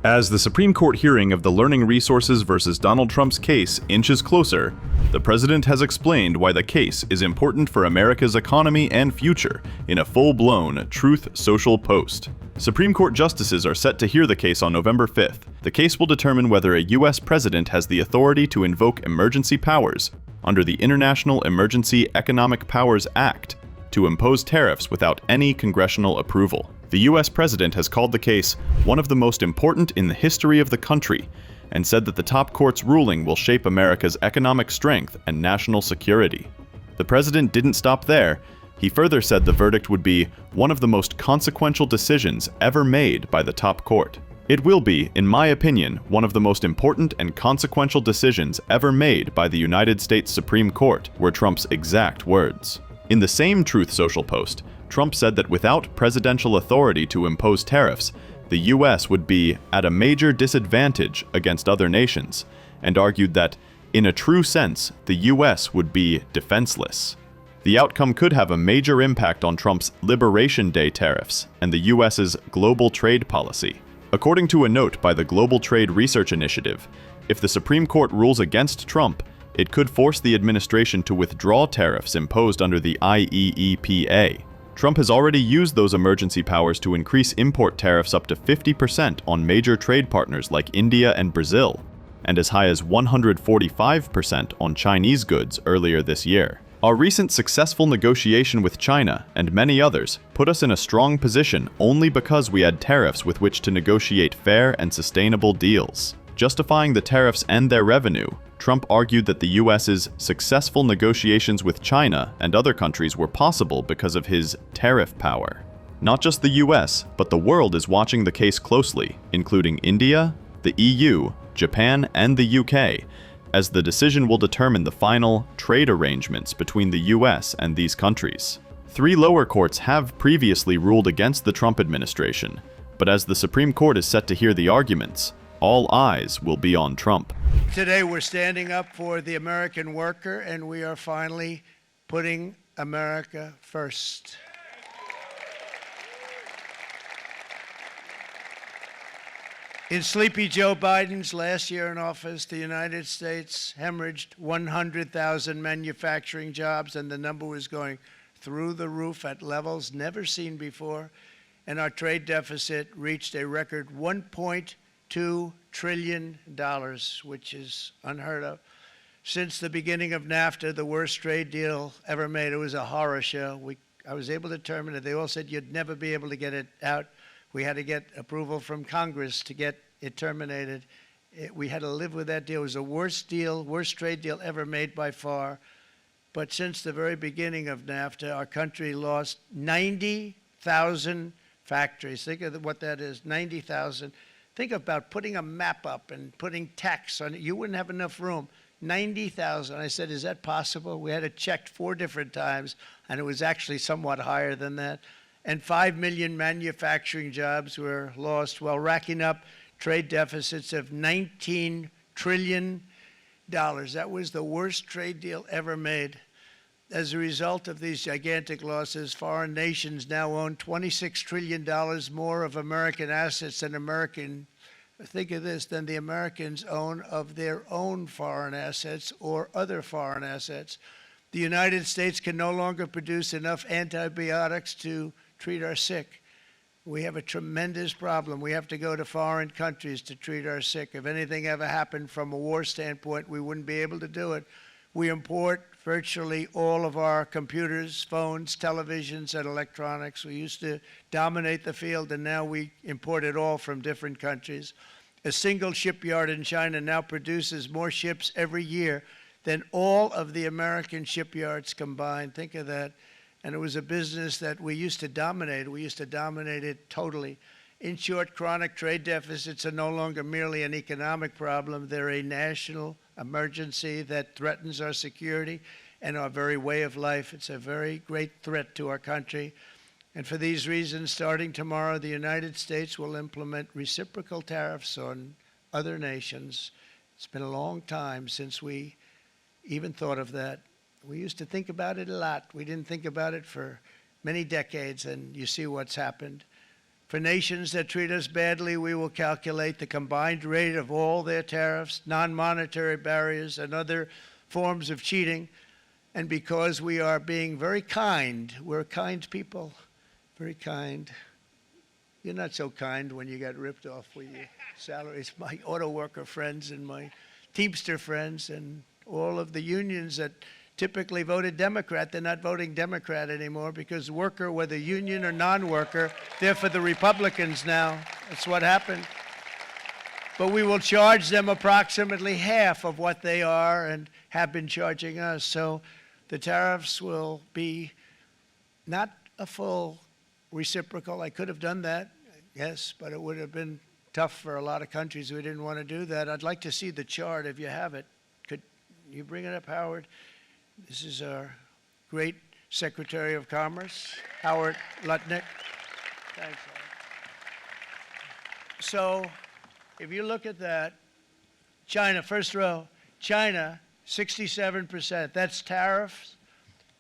As the Supreme Court hearing of the Learning Resources versus Donald Trump's case inches closer, the president has explained why the case is important for America's economy and future in a full-blown Truth Social post. Supreme Court justices are set to hear the case on November 5th. The case will determine whether a U.S. president has the authority to invoke emergency powers under the International Emergency Economic Powers Act to impose tariffs without any congressional approval. The U.S. president has called the case one of the most important in the history of the country and said that the top court's ruling will shape America's economic strength and national security. The president didn't stop there. He further said the verdict would be one of the most consequential decisions ever made by the top court. It will be, in my opinion, one of the most important and consequential decisions ever made by the United States Supreme Court, were Trump's exact words. In the same Truth Social post, Trump said that without presidential authority to impose tariffs, the U.S. would be at a major disadvantage against other nations, and argued that, in a true sense, the U.S. would be defenseless. The outcome could have a major impact on Trump's Liberation Day tariffs and the U.S.'s global trade policy. According to a note by the Global Trade Research Initiative, if the Supreme Court rules against Trump, it could force the administration to withdraw tariffs imposed under the IEEPA. Trump has already used those emergency powers to increase import tariffs up to 50% on major trade partners like India and Brazil, and as high as 145% on Chinese goods earlier this year. Our recent successful negotiation with China, and many others, put us in a strong position only because we had tariffs with which to negotiate fair and sustainable deals. Justifying the tariffs and their revenue, Trump argued that the U.S.'s successful negotiations with China and other countries were possible because of his tariff power. Not just the U.S., but the world is watching the case closely, including India, the EU, Japan, and the UK, as the decision will determine the final trade arrangements between the U.S. and these countries. 3 lower courts have previously ruled against the Trump administration, but as the Supreme Court is set to hear the arguments, all eyes will be on Trump. Today we're standing up for the American worker, and we are finally putting America first. In Sleepy Joe Biden's last year in office, the United States hemorrhaged 100,000 manufacturing jobs, and the number was going through the roof at levels never seen before, and our trade deficit reached a record $1.2 trillion, which is unheard of. Since the beginning of NAFTA, the worst trade deal ever made, it was a horror show. I was able to terminate it. They all said you'd never be able to get it out. We had to get approval from Congress to get it terminated. We had to live with that deal. It was the worst trade deal ever made by far. But since the very beginning of NAFTA, our country lost 90,000 factories. Think of what that is, 90,000. Think about putting a map up and putting text on it. You wouldn't have enough room. 90,000. I said, is that possible? We had it checked 4 different times, and it was actually somewhat higher than that. And 5 million manufacturing jobs were lost while racking up trade deficits of $19 trillion. That was the worst trade deal ever made. As a result of these gigantic losses, foreign nations now own $26 trillion more of American assets than think of this, than the Americans own of their own foreign assets or other foreign assets. The United States can no longer produce enough antibiotics to treat our sick. We have a tremendous problem. We have to go to foreign countries to treat our sick. If anything ever happened from a war standpoint, we wouldn't be able to do it. We import virtually all of our computers, phones, televisions, and electronics. We used to dominate the field, and now we import it all from different countries. A single shipyard in China now produces more ships every year than all of the American shipyards combined. Think of that. And it was a business that we used to dominate. We used to dominate it totally. In short, chronic trade deficits are no longer merely an economic problem. They're a national emergency that threatens our security and our very way of life. It's a very great threat to our country. And for these reasons, starting tomorrow, the United States will implement reciprocal tariffs on other nations. It's been a long time since we even thought of that. We used to think about it a lot. We didn't think about it for many decades, and you see what's happened. For nations that treat us badly, we will calculate the combined rate of all their tariffs, non-monetary barriers, and other forms of cheating. And because we are being very kind, we're kind people, very kind. You're not so kind when you got ripped off with your salaries. My auto worker friends and my Teamster friends and all of the unions that typically voted Democrat, they're not voting Democrat anymore because worker, whether union or non-worker, they're for the Republicans now. That's what happened. But we will charge them approximately half of what they are and have been charging us. So the tariffs will be not a full reciprocal. I could have done that, yes, but it would have been tough for a lot of countries. We didn't want to do that. I'd like to see the chart if you have it. Could you bring it up, Howard? This is our great Secretary of Commerce, Howard Lutnick. Thanks, Howard. So if you look at that, China, first row, China, 67%. That's tariffs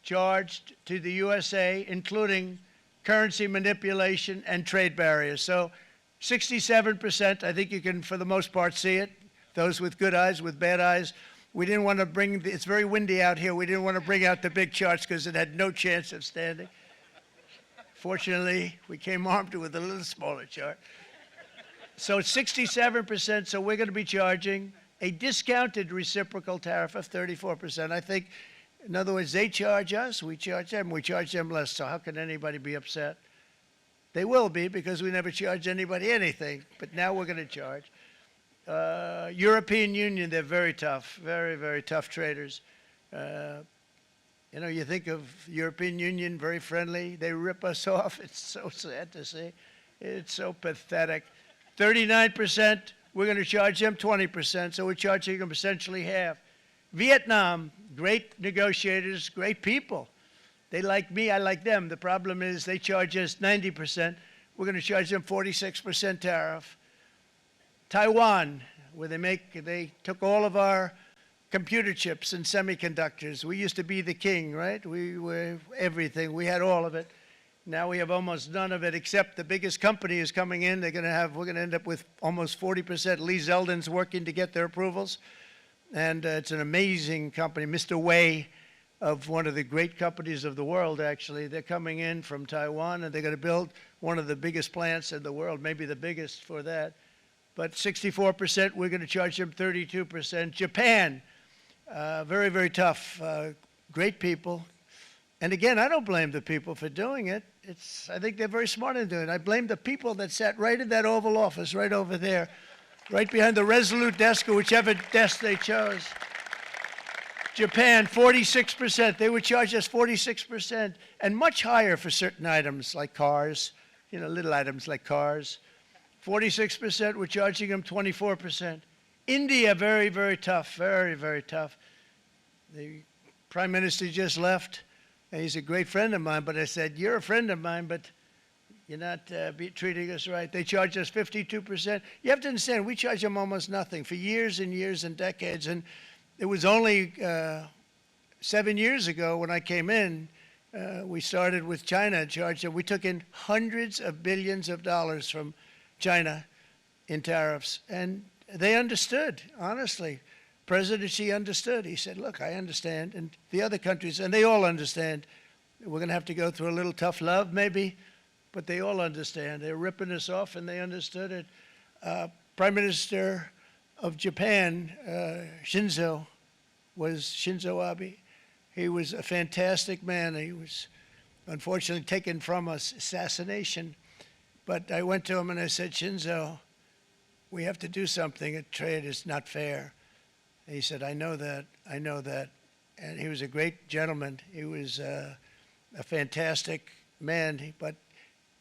charged to the USA, including currency manipulation and trade barriers. So 67%, I think you can, for the most part, see it. Those with good eyes, with bad eyes. We didn't want to bring, it's very windy out here. We didn't want to bring out the big charts because it had no chance of standing. Fortunately, we came armed with a little smaller chart. So it's 67%, so we're going to be charging a discounted reciprocal tariff of 34%. I think, in other words, they charge us, we charge them less. So how can anybody be upset? They will be because we never charge anybody anything, but now we're going to charge. European Union, they're very tough, very, very tough traders. You know, you think of European Union, very friendly. They rip us off. It's so sad to see. It's so pathetic. 39%, we're going to charge them 20%, so we're charging them essentially half. Vietnam, great negotiators, great people. They like me, I like them. The problem is they charge us 90%. We're going to charge them 46% tariff. Taiwan, where they took all of our computer chips and semiconductors. We used to be the king, right? We were everything. We had all of it. Now we have almost none of it, except the biggest company is coming in. We're going to end up with almost 40%. Lee Zeldin's working to get their approvals. And it's an amazing company. Mr. Wei, of one of the great companies of the world, actually. They're coming in from Taiwan, and they're going to build one of the biggest plants in the world, maybe the biggest for that. But 64%, we're going to charge them 32%. Japan, very, very tough, great people. And again, I don't blame the people for doing it. I think they're very smart in doing it. I blame the people that sat right in that Oval Office, right over there, right behind the Resolute desk or whichever desk they chose. Japan, 46%. They would charge us 46%, and much higher for certain items like cars, you know, little items like cars. 46%, we're charging them 24%. India, very, very tough, very, very tough. The Prime Minister just left, and he's a great friend of mine, but I said, you're a friend of mine, but you're not treating us right. They charge us 52%. You have to understand, we charge them almost nothing for years and years and decades, and it was only 7 years ago when I came in, we started with China and charged them. We took in hundreds of billions of dollars from China in tariffs, and they understood, honestly. President Xi understood. He said, look, I understand, and the other countries, and they all understand. We're going to have to go through a little tough love, maybe, but they all understand. They're ripping us off, and they understood it. Prime Minister of Japan, Shinzo Abe. He was a fantastic man. He was unfortunately taken from us, assassination. But I went to him and I said, Shinzo, we have to do something. A trade is not fair. And he said, I know that, I know that. And he was a great gentleman. He was a fantastic man, but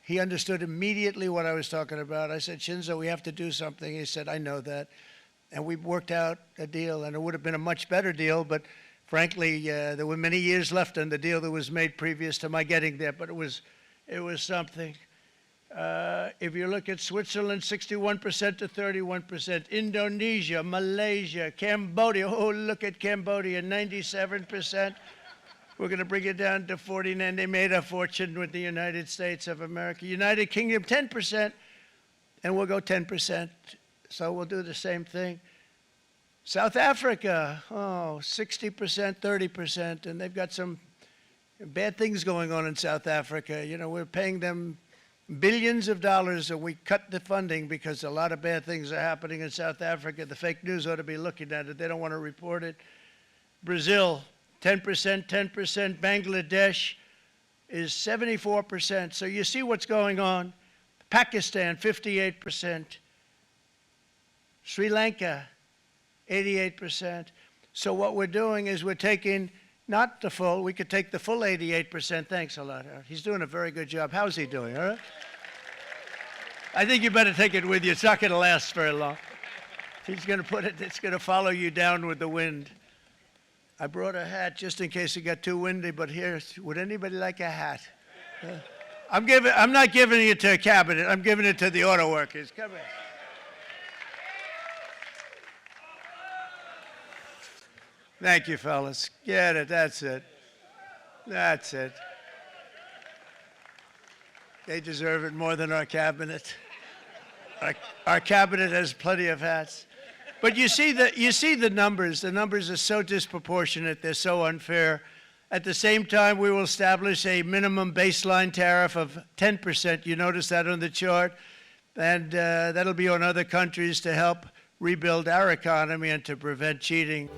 he understood immediately what I was talking about. I said, Shinzo, we have to do something. He said, I know that. And we worked out a deal, and it would have been a much better deal, but frankly, there were many years left on the deal that was made previous to my getting there, but it was something. If you look at Switzerland, 61% to 31%. Indonesia, Malaysia, Cambodia. Oh, look at Cambodia, 97%. We're going to bring it down to 49. They made a fortune with the United States of America. United Kingdom, 10%, and we'll go 10%. So we'll do the same thing. South Africa, 60%, 30%, and they've got some bad things going on in South Africa. You know, we're paying them billions of dollars, and we cut the funding because a lot of bad things are happening in South Africa. The fake news ought to be looking at it. They don't want to report it. Brazil, 10%, 10%. Bangladesh is 74%. So you see what's going on. Pakistan, 58%. Sri Lanka, 88%. So what we're doing is we're taking not the full, we could take the full 88%. Thanks a lot, Howard. He's doing a very good job. How's he doing, all right? I think you better take it with you. It's not going to last very long. He's going to put it, it's going to follow you down with the wind. I brought a hat just in case it got too windy, but here, would anybody like a hat? I'm not giving it to a cabinet. I'm giving it to the auto workers. Come here. Thank you, fellas. Get it. That's it. That's it. They deserve it more than our cabinet. Our cabinet has plenty of hats. But you see the numbers. The numbers are so disproportionate. They're so unfair. At the same time, we will establish a minimum baseline tariff of 10%. You notice that on the chart? And that'll be on other countries to help rebuild our economy and to prevent cheating.